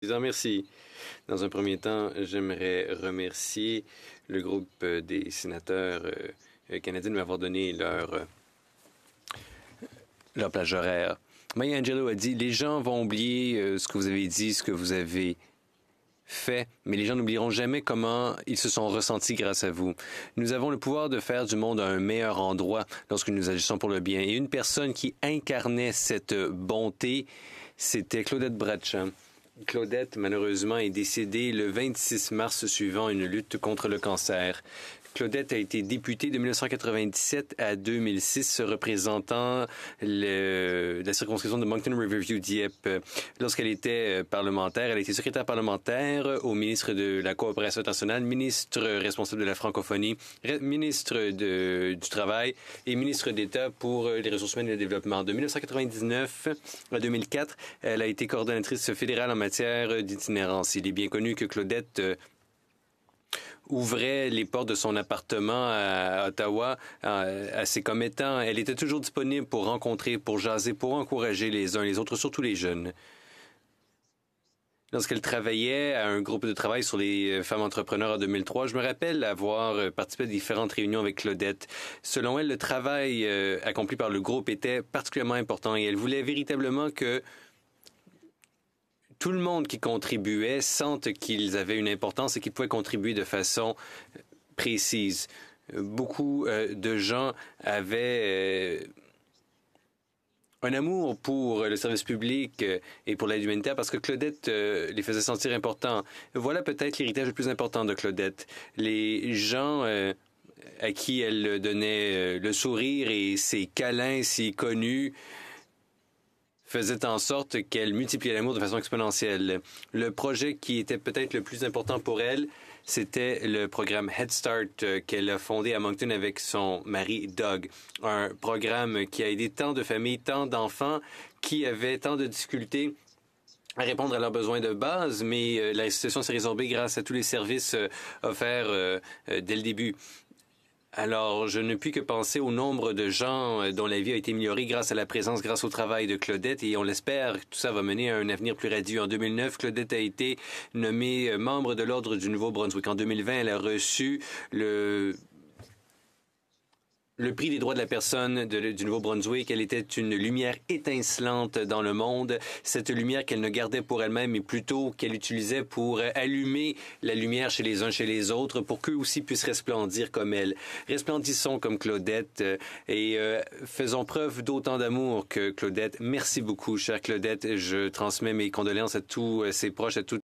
Merci. Dans un premier temps, j'aimerais remercier le groupe des sénateurs canadiens de m'avoir donné leur plage horaire. Maya Angelou a dit « Les gens vont oublier ce que vous avez dit, ce que vous avez fait, mais les gens n'oublieront jamais comment ils se sont ressentis grâce à vous. Nous avons le pouvoir de faire du monde un meilleur endroit lorsque nous agissons pour le bien. Et une personne qui incarnait cette bonté, c'était Claudette Bratchamp. Claudette, malheureusement, est décédée le 26 mars suivant une lutte contre le cancer. Claudette a été députée de 1997 à 2006, représentant la circonscription de Moncton-Riverview-Dieppe. Lorsqu'elle était parlementaire, elle a été secrétaire parlementaire au ministre de la Coopération internationale, ministre responsable de la francophonie, ministre du Travail et ministre d'État pour les ressources humaines et le développement. De 1999 à 2004, elle a été coordonnatrice fédérale en matière d'itinérance. Il est bien connu que Claudette ouvrait les portes de son appartement à Ottawa à ses commettants. Elle était toujours disponible pour rencontrer, pour jaser, pour encourager les uns les autres, surtout les jeunes. Lorsqu'elle travaillait à un groupe de travail sur les femmes entrepreneurs en 2003, je me rappelle avoir participé à différentes réunions avec Claudette. Selon elle, le travail accompli par le groupe était particulièrement important et elle voulait véritablement que tout le monde qui contribuait sente qu'ils avaient une importance et qu'ils pouvaient contribuer de façon précise. Beaucoup de gens avaient un amour pour le service public et pour l'aide humanitaire parce que Claudette les faisait sentir importants. Voilà peut-être l'héritage le plus important de Claudette. Les gens à qui elle donnait le sourire et ses câlins si connus faisait en sorte qu'elle multipliait l'amour de façon exponentielle. Le projet qui était peut-être le plus important pour elle, c'était le programme Head Start qu'elle a fondé à Moncton avec son mari Doug. Un programme qui a aidé tant de familles, tant d'enfants qui avaient tant de difficultés à répondre à leurs besoins de base, mais la situation s'est résorbée grâce à tous les services offerts dès le début. Alors, je ne puis que penser au nombre de gens dont la vie a été améliorée grâce à la présence, grâce au travail de Claudette, et on l'espère que tout ça va mener à un avenir plus radieux. En 2009, Claudette a été nommée membre de l'Ordre du Nouveau-Brunswick. En 2020, elle a reçu le prix des droits de la personne du Nouveau-Brunswick. Elle était une lumière étincelante dans le monde. Cette lumière qu'elle ne gardait pour elle-même, mais plutôt qu'elle utilisait pour allumer la lumière chez les uns, chez les autres, pour qu'eux aussi puissent resplendir comme elle. Resplendissons comme Claudette et faisons preuve d'autant d'amour que Claudette. Merci beaucoup, chère Claudette. Je transmets mes condoléances à tous ses proches, à toutes